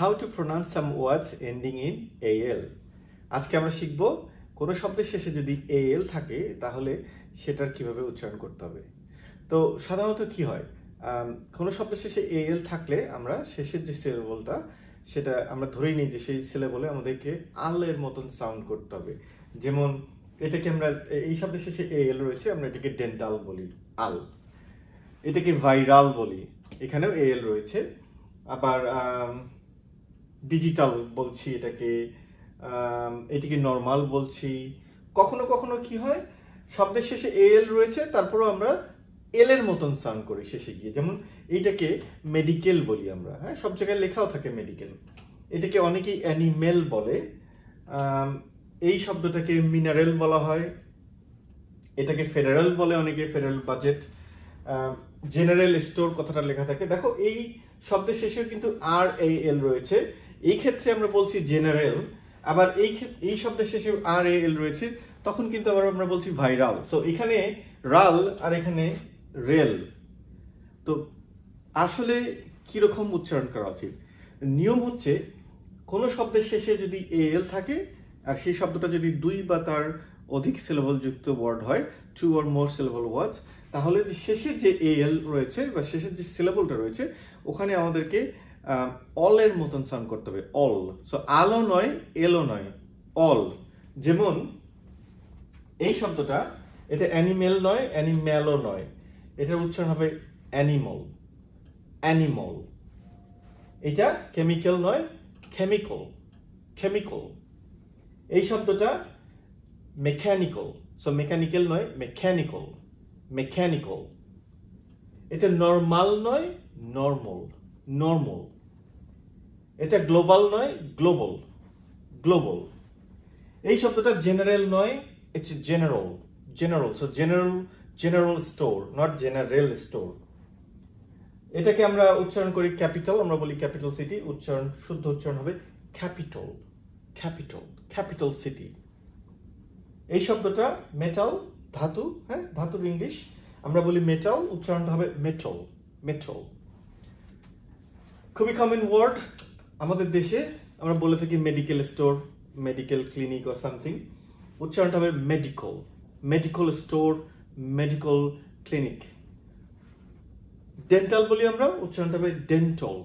How to pronounce some words ending in AL. আজকে আমরা শিখব কোনো শব্দের শেষে যদি AL থাকে তাহলে সেটার কিভাবে উচ্চারণ করতে হবে। তো সাধারণত কি হয়, কোনো শব্দের শেষে AL থাকলে আমরা শেষের যে সিলেবলটা সেটা আমরা ধরেই নিই যে সেই সিলেবলে আমাদেরকে আলের মতন সাউন্ড করতে হবে। যেমন এটাকে আমরা এই শব্দের শেষে AL রয়েছে, আমরা এটাকে ডেন্টাল বলি, আল। এটাকে ভাইরাল বলি, এখানেও AL রয়েছে। আবার ডিজিটাল বলছি, এটাকে নর্মাল বলছি। কখনো কখনো কি হয়, শব্দের শেষে AL রয়েছে তারপরও আমরা এল এর মতন সাউন্ড করি শেষে গিয়ে। যেমন এইটাকে মেডিকেল বলি আমরা, হ্যাঁ, সব জায়গায় লেখাও থাকে মেডিকেল। এটাকে অনেকেই অ্যানিমেল বলে। এই শব্দটাকে মিনারেল বলা হয়। এটাকে ফেডারেল বলে অনেকে, ফেডারেল বাজেট। জেনারেল স্টোর কথাটা লেখা থাকে। দেখো এই শব্দের শেষেও কিন্তু RAL রয়েছে, এই ক্ষেত্রে আমরা বলছি জেনারেল। আবার এই শব্দের শেষে RAL রয়েছে, তখন কিন্তু আবার আমরা বলছি ভাইরাল। সো এখানে রাল আর এখানে রেল। তো আসলে কিরকম উচ্চারণ করা উচিত? নিয়ম হচ্ছে, কোনো শব্দের শেষে যদি AL থাকে আর সেই শব্দটা যদি দুই বা তার অধিক সিলেবল যুক্ত ওয়ার্ড হয়, 2 or more syllable words, তাহলে যে শেষের যে AL রয়েছে বা শেষের যে সিলেবলটা রয়েছে ওখানে আমাদেরকে অলের মতন সাউন্ড করতে হবে, অল। সো আলো নয়, এলো নয়, অল। যেমন এই শব্দটা, এটা অ্যানিমেল নয়, অ্যানিম্যালও নয়, এটার উচ্চারণ হবে অ্যানিমল, অ্যানিমল। এটা কেমিক্যাল নয়, কেমিক্যাল, কেমিক্যাল। এই শব্দটা মেকানিক্যাল, সো মেকানিক্যাল নয়, মেকানিক্যাল, মেকানিক্যাল। এটা নর্মাল নয়, নর্মাল, নর্মাল। এটা গ্লোবাল নয়, গ্লোবাল, গ্লোবাল। এই শব্দটা জেনারেল নয়, it's general, general. So general, general store, not general store. এটাকে আমরা উচ্চারণ করি ক্যাপিটাল, আমরা বলি ক্যাপিটাল সিটি। উচ্চারণ, শুদ্ধ উচ্চারণ হবে ক্যাপিটাল, ক্যাপিটাল, ক্যাপিটাল সিটি। এই শব্দটা মেটাল, ধাতু, হ্যাঁ, ধাতুর ইংলিশ আমরা বলি মেটাল, উচ্চারণটা হবে মেটাল, মেটাল। খুবই কমন ওয়ার্ড আমাদের দেশে, আমরা বলে থাকি মেডিকেল স্টোর, মেডিকেল ক্লিনিক ও সামথিং। উচ্চারণটা হবে medical, medical store, medical clinic. Dental বলি আমরা, উচ্চারণটা হবে dental,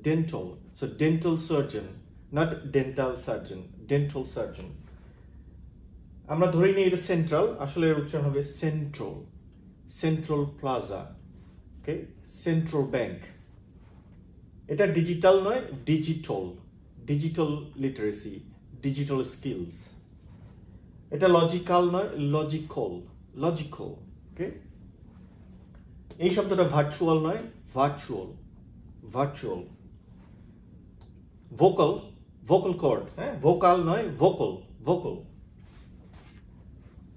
dental. So dental surgeon, not dental surgeon, dental surgeon. আমরা ধরে নিই এটা সেন্ট্রাল, আসলে এর উচ্চারণ হবে সেন্ট্রাল, সেন্ট্রাল প্লাজা, ওকে, সেন্ট্রাল ব্যাংক। এটা ডিজিটাল নয়, digital, digital literacy, digital skills. এটা লজিক্যাল নয়, লজিক্যাল, লজিক্যাল, ওকে। এই শব্দটা ভার্চুয়াল নয়, virtual, virtual. Vocal, vocal cord, হ্যাঁ, ভোকাল নয়, ভোকাল, ভোকাল।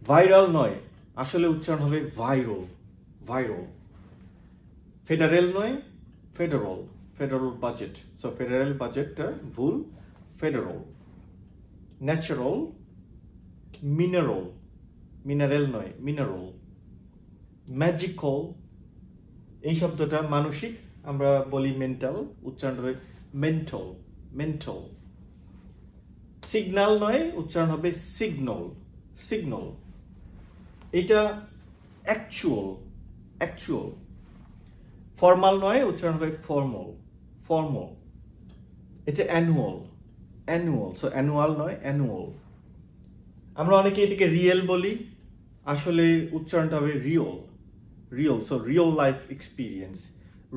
ভাইরাল নয়, আসলে উচ্চারণ হবে ভাইরাল, ভাইরাল। ফেডারেল নয়, federal, federal budget. So federal বাজেটটা ভুল, ফেডারাল। ন্যাচারাল, মিনারেল, মিনারেল নয়, মিনারেল। ম্যাজিক্যাল, এই শব্দটা মানসিক, আমরা বলি মেন্টাল, উচ্চারণ হবে মেন্টাল, মেন্টাল। সিগন্যাল নয়, উচ্চারণ হবে সিগন্যাল, সিগন্যাল। এটা অ্যাকচুয়াল, অ্যাকচুয়াল। ফর্মাল নয়, উচ্চারণ হবে ফর্মাল, ফর্মাল। এটা অ্যানুয়াল, অ্যানুয়াল। সো অ্যানুয়াল নয়, অ্যানুয়াল। আমরা অনেকে এটাকে রিয়েল বলি, আসলে উচ্চারণটা হবে real, real. So real life experience,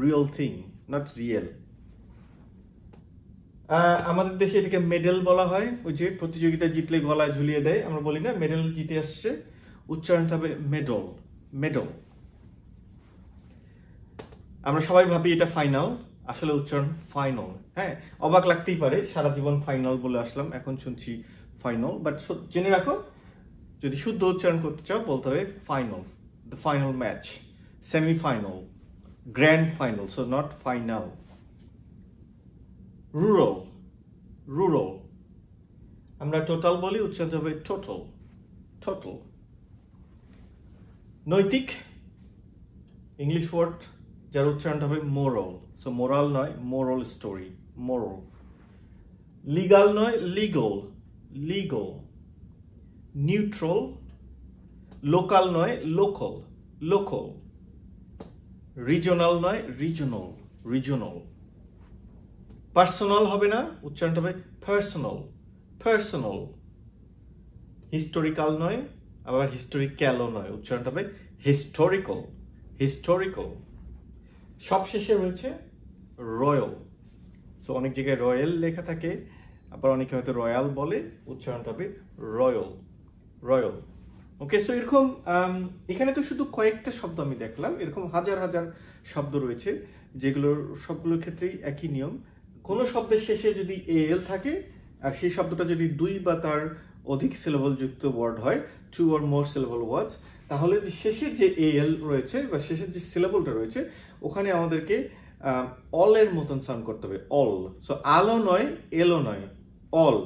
real thing, not real. আমাদের দেশে এটাকে মেডেল বলা হয়, ওই যে প্রতিযোগিতা জিতলে গলায় ঝুলিয়ে দেয়, আমরা বলি না মেডেল জিতে আসছে, উচ্চারণটা হবে মেডল, মেডল। আমরা সবাই ভাবি এটা ফাইনাল, আসলে উচ্চারণ ফাইনাল। হ্যাঁ, অবাক লাগতেই পারে, সারা জীবন ফাইনাল বলে আসলাম, এখন শুনছি ফাইনাল। বাট জেনে রাখো, যদি শুদ্ধ উচ্চারণ করতে চাও বলতে হবে final, the final match, semifinal, grand final, so not final. Rural, rural. আমরা টোটাল বলি, উচ্চারণ হবে টোটাল, টোটাল। নৈতিক, ইংলিশ ওয়ার্ড যার উচ্চারণটা হবে মোরাল। সো মোরাল নয়, মোরাল স্টোরি, মোরাল। লিগাল নয় লিগল, লিগল। নিউট্রাল, লোকাল নয় লোকাল, লোকাল। রিজনাল নয় রিজনাল, রিজনাল। পার্সোনাল হবে না, উচ্চারণটা হবে পার্সোনাল, পার্সোনাল। হিস্টোরিক্যাল নয়, আবার হিস্টোরিক্যালও নয়, উচ্চারণটা হবে হিস্টোরিক্যাল, হিস্টোরিক্যাল। সব শেষে রয়েছে রয়্যাল। সো অনেক জায়গায় রয়্যাল লেখা থাকে, আবার অনেকে হয়তো রয়্যাল বলে, উচ্চারণটা হবে রয়্যাল, রয়্যাল। ওকে, সো এরকম এখানে তো শুধু কয়েকটা শব্দ আমি দেখলাম, এরকম হাজার হাজার শব্দ রয়েছে যেগুলোর সবগুলোর ক্ষেত্রেই একই নিয়ম। কোনো শব্দের শেষে যদি এল থাকে আর সেই শব্দটা যদি দুই বা তার অধিক সিলেবল যুক্ত ওয়ার্ড হয়, 2 or more syllable words, তাহলে যে শেষের যে এল রয়েছে বা শেষের যে সিলেবলটা রয়েছে ওখানে আমাদেরকে অল এর মতন সাউন্ড করতে হবে, অল। সো আলো নয় এলও নয়, অল।